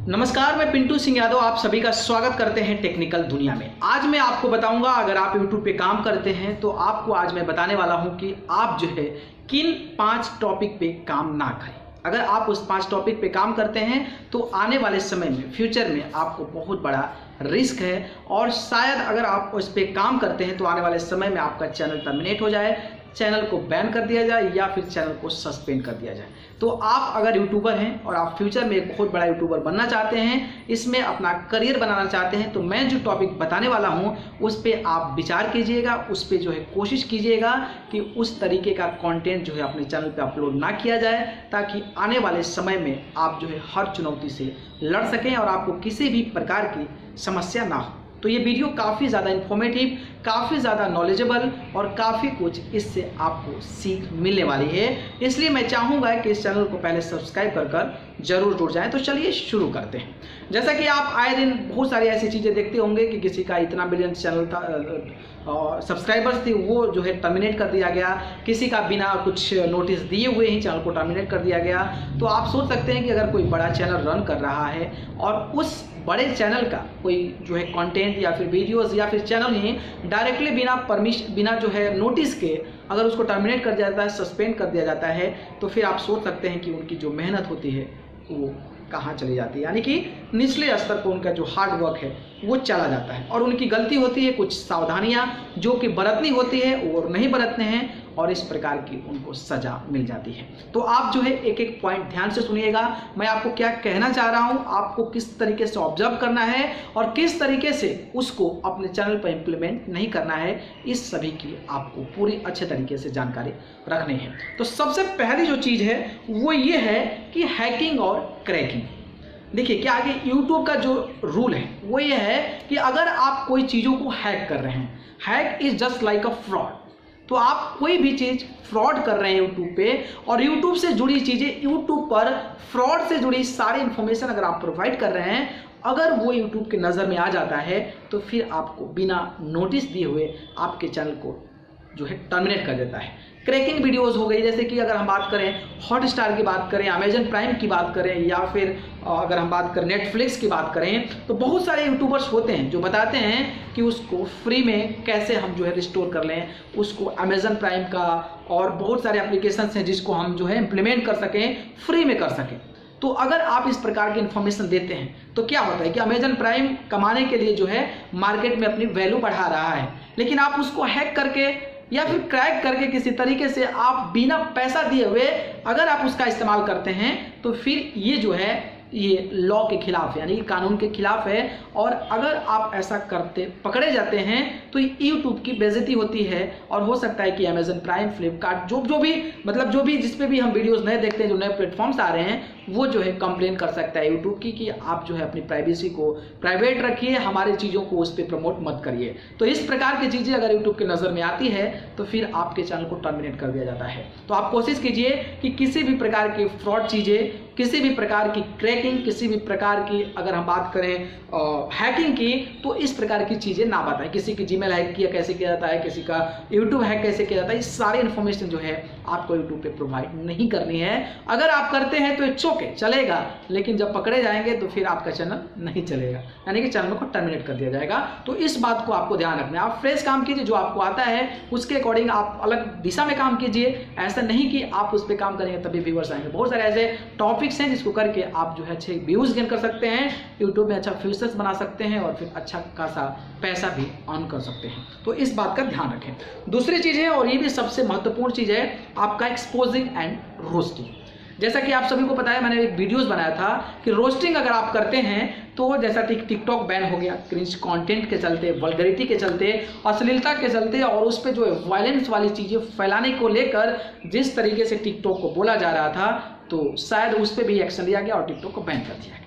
नमस्कार, मैं पिंटू सिंह यादव आप सभी का स्वागत करते हैं टेक्निकल दुनिया में। आज मैं आपको बताऊंगा, अगर आप YouTube पे काम करते हैं तो आपको आज मैं बताने वाला हूं कि आप जो है किन 5 टॉपिक पे काम ना करें। अगर आप उस 5 टॉपिक पे काम करते हैं तो आने वाले समय में, फ्यूचर में आपको बहुत बड़ा रिस्क है और शायद अगर आप उस पर काम करते हैं तो आने वाले समय में आपका चैनल टर्मिनेट हो जाए, चैनल को बैन कर दिया जाए या फिर चैनल को सस्पेंड कर दिया जाए। तो आप अगर यूट्यूबर हैं और आप फ्यूचर में एक बहुत बड़ा यूट्यूबर बनना चाहते हैं, इसमें अपना करियर बनाना चाहते हैं, तो मैं जो टॉपिक बताने वाला हूं उस पर आप विचार कीजिएगा, उस पर जो है कोशिश कीजिएगा कि उस तरीके का कंटेंट जो है अपने चैनल पे अपलोड ना किया जाए, ताकि आने वाले समय में आप जो है हर चुनौती से लड़ सकें और आपको किसी भी प्रकार की समस्या ना हो। तो ये वीडियो काफ़ी ज़्यादा इन्फॉर्मेटिव, काफ़ी ज़्यादा नॉलेजेबल और काफ़ी कुछ इससे आपको सीख मिलने वाली है। इसलिए मैं चाहूँगा कि इस चैनल को पहले सब्सक्राइब कर जरूर जुड़ जाएं। तो चलिए शुरू करते हैं। जैसा कि आप आए दिन बहुत सारी ऐसी चीज़ें देखते होंगे कि किसी का इतना बिलियन चैनल था, सब्सक्राइबर्स थी, वो जो है टर्मिनेट कर दिया गया। किसी का बिना कुछ नोटिस दिए हुए ही चैनल को टर्मिनेट कर दिया गया। तो आप सोच सकते हैं कि अगर कोई बड़ा चैनल रन कर रहा है और उस बड़े चैनल का कोई जो है कंटेंट या फिर वीडियोस या फिर चैनल ही डायरेक्टली बिना जो है नोटिस के अगर उसको टर्मिनेट कर दिया जाता है, सस्पेंड कर दिया जाता है, तो फिर आप सोच सकते हैं कि उनकी जो मेहनत होती है वो कहाँ चली जाती है। यानी कि निचले स्तर पर उनका जो हार्ड वर्क है वो चला जाता है और उनकी गलती होती है, कुछ सावधानियां जो कि बरतनी होती है वो नहीं बरतने हैं और इस प्रकार की उनको सजा मिल जाती है। तो आप जो है एक एक पॉइंट ध्यान से सुनिएगा, मैं आपको क्या कहना चाह रहा हूं, आपको किस तरीके से ऑब्जर्व करना है और किस तरीके से उसको अपने चैनल पर इंप्लीमेंट नहीं करना है, इस सभी की आपको पूरी अच्छे तरीके से जानकारी रखनी है। तो सबसे पहली जो चीज़ है वो ये है कि हैकिंग और क्रैकिंग। देखिए क्या आगे YouTube का जो रूल है वो ये है कि अगर आप कोई चीज़ों को हैक कर रहे हैं, hack is just like a fraud. तो आप कोई भी चीज़ फ्रॉड कर रहे हैं YouTube पे और YouTube से जुड़ी चीज़ें, YouTube पर फ्रॉड से जुड़ी सारी इन्फॉर्मेशन अगर आप प्रोवाइड कर रहे हैं, अगर वो YouTube के नज़र में आ जाता है तो फिर आपको बिना नोटिस दिए हुए आपके चैनल को जो है टर्मिनेट कर देता है। क्रैकिंग वीडियोस हो गई, जैसे कि अगर हम बात करें हॉटस्टार की बात करें, अमेजन प्राइम की बात करें या फिर अगर हम बात करें नेटफ्लिक्स की बात करें, तो बहुत सारे यूट्यूबर्स होते हैं जो बताते हैं कि उसको फ्री में कैसे हम जो है रिस्टोर कर लें, उसको अमेजन प्राइम का और बहुत सारे एप्लीकेशंस हैं जिसको हम जो है इम्प्लीमेंट कर सकें, फ्री में कर सकें। तो अगर आप इस प्रकार की इन्फॉर्मेशन देते हैं तो क्या होता है कि अमेजन प्राइम कमाने के लिए जो है मार्केट में अपनी वैल्यू बढ़ा रहा है, लेकिन आप उसको हैक करके या फिर क्रैक करके किसी तरीके से आप बिना पैसा दिए हुए अगर आप उसका इस्तेमाल करते हैं तो फिर ये जो है ये लॉ के खिलाफ है, यानी कि कानून के खिलाफ है। और अगर आप ऐसा करते पकड़े जाते हैं तो यूट्यूब की बेइज्जती होती है और हो सकता है कि अमेजन प्राइम, फ्लिपकार्ट, जो भी जिस पे भी हम वीडियोस नए देखते हैं, जो नए प्लेटफॉर्म्स आ रहे हैं, वो जो है कंप्लेन कर सकता है यूट्यूब की कि आप जो है अपनी प्राइवेसी को प्राइवेट रखिए, हमारी चीज़ों को उस पर प्रमोट मत करिए। तो इस प्रकार की चीज़ें अगर यूट्यूब के नज़र में आती है तो फिर आपके चैनल को टर्मिनेट कर दिया जाता है। तो आप कोशिश कीजिए कि किसी भी प्रकार की फ्रॉड चीज़ें, किसी भी प्रकार की क्रैकिंग, किसी भी प्रकार की अगर हम बात करें हैकिंग की, तो इस प्रकार की चीज़ें ना बताएं। किसी की जीमेल हैक किया कैसे किया जाता है, किसी का यूट्यूब हैक कैसे किया जाता है, इस सारी इन्फॉर्मेशन जो है आपको यूट्यूब पे प्रोवाइड नहीं करनी है। अगर आप करते हैं तो इट्स ओके, चलेगा, लेकिन जब पकड़े जाएंगे तो फिर आपका चैनल नहीं चलेगा, यानी कि चैनल को टर्मिनेट कर दिया जाएगा। तो इस बात को आपको ध्यान रखना है। आप फ्रेश काम कीजिए, जो आपको आता है उसके अकॉर्डिंग आप अलग दिशा में काम कीजिए। ऐसा नहीं कि आप उस पर काम करेंगे तभी व्यूअर्स आएंगे। बहुत सारे ऐसे टॉपिक्स हैं जिसको करके आप जो है अच्छे व्यूज गेन कर सकते हैं, यूट्यूब में अच्छा फ्यूचर्स बना सकते हैं और फिर अच्छा खासा पैसा भी अर्न कर सकते हैं। तो इस बात का ध्यान रखें। दूसरी चीज़ है, और ये भी सबसे महत्वपूर्ण चीज़ है, आपका एक्सपोजिंग एंड रोस्टिंग। जैसा कि आप सभी को पता है, मैंने एक वीडियोस बनाया था कि रोस्टिंग अगर आप करते हैं तो जैसा टिकटॉक बैन हो गया क्रिंज कंटेंट के चलते, वल्गरिटी के चलते, अश्लीलता के चलते और उस पर जो है वायलेंस वाली चीज़ें फैलाने को लेकर जिस तरीके से टिकटॉक को बोला जा रहा था, तो शायद उस पर भी एक्शन लिया गया और टिकटॉक को बैन कर दिया गया।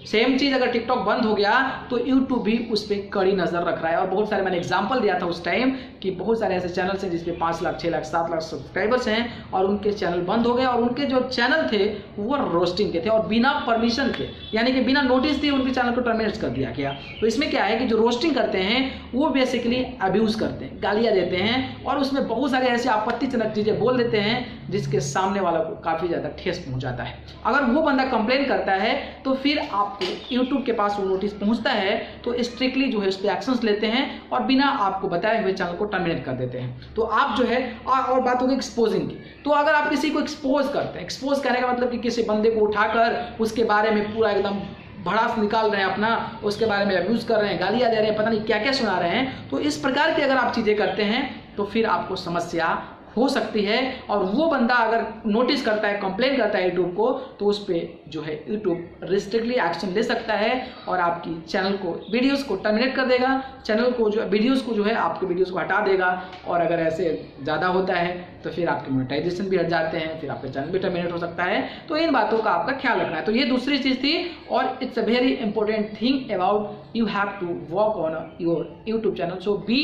सेम चीज़ अगर टिकटॉक बंद हो गया तो यूट्यूब भी उस पर कड़ी नज़र रख रहा है। और बहुत सारे मैंने एग्जांपल दिया था उस टाइम कि बहुत सारे ऐसे चैनल्स हैं जिसपे 5 लाख, 6 लाख, 7 लाख सब्सक्राइबर्स हैं और उनके चैनल बंद हो गए और उनके जो चैनल थे वो रोस्टिंग के थे और बिना परमिशन के, यानी कि बिना नोटिस दिए उनके चैनल को टर्मिनेट कर दिया गया। तो इसमें क्या है कि जो रोस्टिंग करते हैं वो बेसिकली अब्यूज़ करते हैं, गालियाँ देते हैं और उसमें बहुत सारे ऐसे आपत्तिजनक चीज़ें बोल देते हैं जिसके सामने वाला को काफ़ी ज़्यादा ठेस पहुँचाता है। अगर वो बंदा कंप्लेन करता है तो फिर आप आपको यूट्यूब के पास वो नोटिस पहुंचता है तो स्ट्रिक्टली जो है उस पर एक्शंस लेते हैं और बिना आपको बताए हुए चैनल को टर्मिनेट कर देते हैं। तो आप जो है और बात होगी एक्सपोजिंग की, तो अगर आप किसी को एक्सपोज करते हैं, एक्सपोज करने का मतलब कि किसी बंदे को उठाकर उसके बारे में पूरा एकदम भड़ास निकाल रहे हैं अपना, उसके बारे में अब्यूज कर रहे हैं, गालियाँ दे रहे हैं, पता नहीं क्या क्या सुना रहे हैं, तो इस प्रकार की अगर आप चीज़ें करते हैं तो फिर आपको समस्या हो सकती है। और वो बंदा अगर नोटिस करता है, कंप्लेन करता है यूट्यूब को, तो उस पर जो है यूट्यूब रिस्ट्रिक्टली एक्शन ले सकता है और आपकी चैनल को, वीडियोस को टर्मिनेट कर देगा, चैनल को जो वीडियोस को जो है आपके वीडियोस को हटा देगा। और अगर ऐसे ज़्यादा होता है तो फिर आपके मोनेटाइजेशन भी हट जाते हैं, फिर आपका चैनल भी टर्मिनेट हो सकता है। तो इन बातों का आपका ख्याल रखना है। तो ये दूसरी चीज़ थी और it's a very important thing about you have to work on your YouTube channel. So be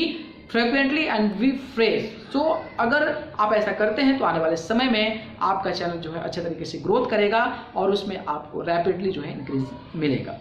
frequently and be fresh. So अगर आप ऐसा करते हैं तो आने वाले समय में आपका चैनल जो है अच्छे तरीके से ग्रोथ करेगा और उसमें आपको रैपिडली जो है इंक्रीज मिलेगा।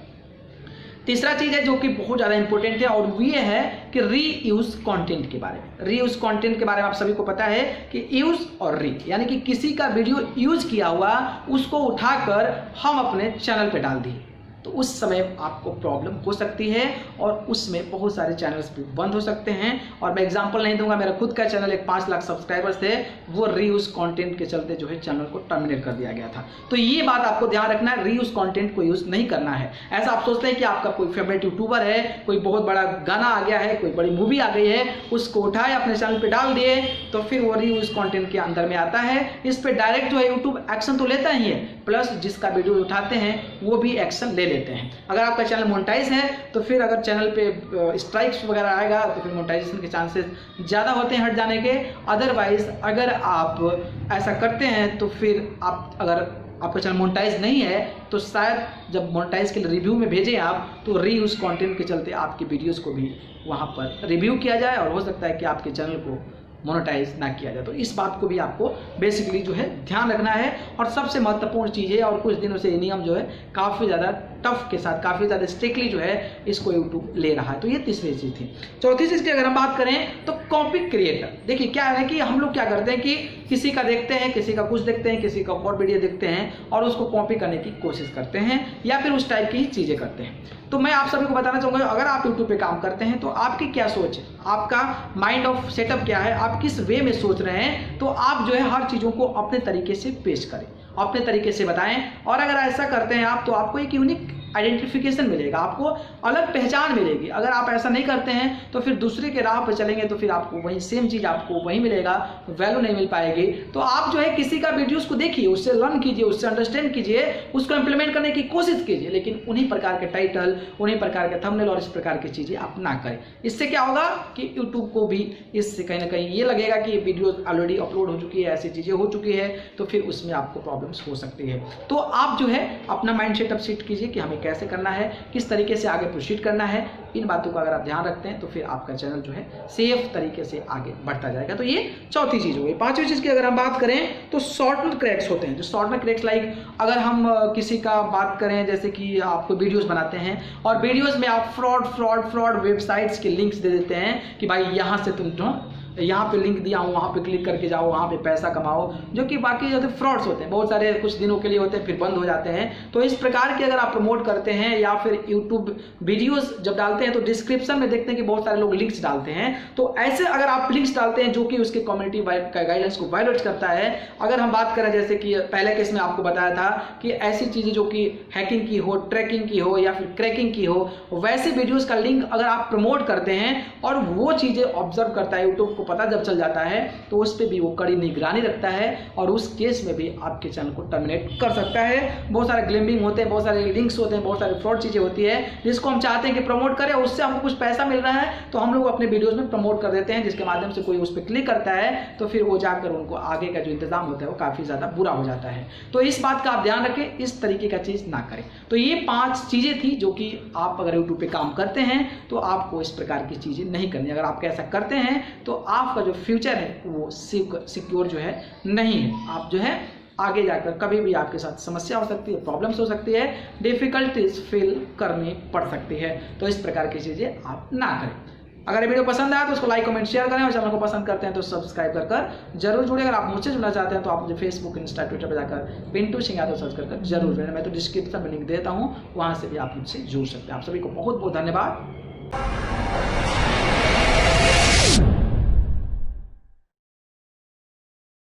तीसरा चीज़ है जो कि बहुत ज़्यादा इंपॉर्टेंट है और ये है कि रीयूज कंटेंट के बारे में। रीयूज कंटेंट के बारे में आप सभी को पता है कि यूज और री, यानी कि किसी का वीडियो यूज किया हुआ उसको उठाकर हम अपने चैनल पे डाल दिए तो उस समय आपको प्रॉब्लम हो सकती है और उसमें बहुत सारे चैनल्स भी बंद हो सकते हैं। और मैं एग्जांपल नहीं दूंगा, मेरा खुद का चैनल एक 5 लाख सब्सक्राइबर्स थे, वो रीयूज कंटेंट के चलते जो है चैनल को टर्मिनेट कर दिया गया था। तो ये बात आपको ध्यान रखना है, रीयूज कंटेंट को यूज नहीं करना है। ऐसा आप सोचते हैं कि आपका कोई फेवरेट यूट्यूबर है, कोई बहुत बड़ा गाना आ गया है, कोई बड़ी मूवी आ गई है, उसको उठाए अपने चैनल पर डाल दिए तो फिर वो रीयूज कंटेंट के अंदर में आता है। इस पर डायरेक्ट जो है यूट्यूब एक्शन तो लेता ही है, प्लस जिसका वीडियो उठाते हैं वो भी एक्शन ले लेते हैं। अगर आपका चैनल मोनेटाइज है तो फिर अगर चैनल पे स्ट्राइक्स वगैरह आएगा तो फिर मोनेटाइजेशन के चांसेस ज़्यादा होते हैं हट जाने के। अदरवाइज अगर आप ऐसा करते हैं तो फिर आप, अगर आपका चैनल मोनेटाइज नहीं है तो शायद जब मोनेटाइज के लिए रिव्यू में भेजें आप तो रीयूज कंटेंट के चलते आपकी वीडियोस को भी वहाँ पर रिव्यू किया जाए और हो सकता है कि आपके चैनल को मोनेटाइज ना किया जाए। तो इस बात को भी आपको बेसिकली जो है ध्यान रखना है। और सबसे महत्वपूर्ण चीज़ है, और कुछ दिनों से ये नियम जो है काफ़ी ज़्यादा टफ के साथ, काफ़ी ज़्यादा स्ट्रिक्टली जो है इसको यूट्यूब ले रहा है। तो ये तीसरी चीज़ थी। चौथी चीज़ की अगर हम बात करें तो कॉपी क्रिएटर। देखिए क्या है कि हम लोग क्या करते हैं कि किसी का देखते हैं, किसी का कुछ देखते हैं, किसी का और वीडियो देखते हैं और उसको कॉपी करने की कोशिश करते हैं या फिर उस टाइप की ही चीज़ें करते हैं। तो मैं आप सभी को बताना चाहूँगा, अगर आप यूट्यूब पे काम करते हैं तो आपकी क्या सोच है, आपका माइंड ऑफ सेटअप क्या है, आप किस वे में सोच रहे हैं, तो आप जो है हर चीज़ों को अपने तरीके से पेश करें, अपने तरीके से बताएं। और अगर ऐसा करते हैं आप तो आपको एक यूनिक आइडेंटिफिकेशन मिलेगा, आपको अलग पहचान मिलेगी। अगर आप ऐसा नहीं करते हैं तो फिर दूसरे के राह पर चलेंगे तो फिर आपको वही सेम चीज़ आपको वही मिलेगा, वैल्यू नहीं मिल पाएगी। तो आप जो है किसी का वीडियोस को देखिए, उससे लर्न कीजिए, उससे अंडरस्टैंड कीजिए, उसको इंप्लीमेंट करने की कोशिश कीजिए, लेकिन उन्हीं प्रकार के टाइटल, उन्हीं प्रकार के थंबनेल और इस प्रकार की चीज़ें आप ना करें। इससे क्या होगा कि यूट्यूब को भी इससे कहीं ना कहीं ये लगेगा कि वीडियो ऑलरेडी अपलोड हो चुकी है, ऐसी चीज़ें हो चुकी है, तो फिर उसमें आपको प्रॉब्लम्स हो सकती है। तो आप जो है अपना माइंड सेटअप सेट कीजिए कि हमें कैसे करना है, किस तरीके से आगे प्रोसीड करना है। इन बातों का अगर आप ध्यान रखते हैं तो फिर आपका चैनल जो है सेफ तरीके से आगे बढ़ता जाएगा। तो ये चौथी चीज़ हो गई। पांचवी चीज़ की अगर हम बात करें तो शॉर्ट क्रैक्स होते हैं। जो शॉर्ट क्रैक्स लाइक अगर हम किसी का बात करें, जैसे कि आपको वीडियोस बनाते हैं और वीडियोस में आप फ्रॉड वेबसाइट्स के लिंक्स दे देते हैं कि भाई यहाँ से तुम जो यहाँ पे लिंक दिया हूँ, वहाँ पे क्लिक करके जाओ, वहाँ पे पैसा कमाओ, जो कि बाकी जो फ्रॉड्स होते हैं, बहुत सारे कुछ दिनों के लिए होते हैं फिर बंद हो जाते हैं। तो इस प्रकार के अगर आप प्रमोट करते हैं या फिर यूट्यूब वीडियोस जब डालते हैं तो डिस्क्रिप्शन में देखते हैं कि बहुत सारे लोग लिंक्स डालते हैं। तो ऐसे अगर आप लिंक्स डालते हैं जो कि उसके कम्युनिटी गाइडलाइंस को वायलेट करता है। अगर हम बात करें जैसे कि पहले केस में आपको बताया था कि ऐसी चीज़ें जो कि हैकिंग की हो, ट्रैकिंग की हो या फिर क्रैकिंग की हो, वैसे वीडियोज़ का लिंक अगर आप प्रमोट करते हैं और वो चीज़ें ऑब्जर्व करता है, यूट्यूब पता जब चल जाता है तो उस पर भी वो कड़ी निगरानी रखता है और उस केस में भी आपके चैनल को टर्मिनेट कर सकता है। बहुत सारे ग्लिमिंग होते हैं, बहुत सारे लिंक्स होते हैं, बहुत सारे फ्रॉड चीज़ें होती है जिसको हम चाहते हैं कि प्रमोट करें, उससे हमको कुछ पैसा मिल रहा है तो हम लोग अपने वीडियोस में प्रमोट कर देते हैं, जिसके माध्यम से कोई उस पर क्लिक करता है तो फिर वो जाकर उनको आगे का जो इंतजाम होता है वो काफ़ी ज़्यादा बुरा हो जाता है। तो इस बात का आप ध्यान रखें, इस तरीके का चीज़ ना करें। तो ये 5 चीज़ें थी जो कि आप अगर यूट्यूब पे काम करते हैं तो आपको इस प्रकार की चीज़ें नहीं करनी। अगर आप ऐसा करते हैं तो आपका जो फ्यूचर है वो सिक्योर जो है नहीं है। आप जो है आगे जाकर कभी भी आपके साथ समस्या हो सकती है, प्रॉब्लम्स हो सकती है, डिफिकल्टीज फील करनी पड़ सकती है। तो इस प्रकार की चीज़ें आप ना करें। अगर ये वीडियो पसंद आया तो उसको लाइक कमेंट शेयर करें और चैनल को पसंद करते हैं तो सब्सक्राइब कर जरूर जुड़े। अगर आप मुझसे जुड़ना चाहते हैं तो आप मुझे फेसबुक, इंस्टा, ट्विटर पर जाकर पिंटू सिंह यादव सर्च कर जरूर जुड़े। मैं तो डिस्क्रिप्शन में लिंक देता हूँ, वहाँ से भी आप मुझसे जुड़ सकते हैं। आप सभी को बहुत बहुत धन्यवाद।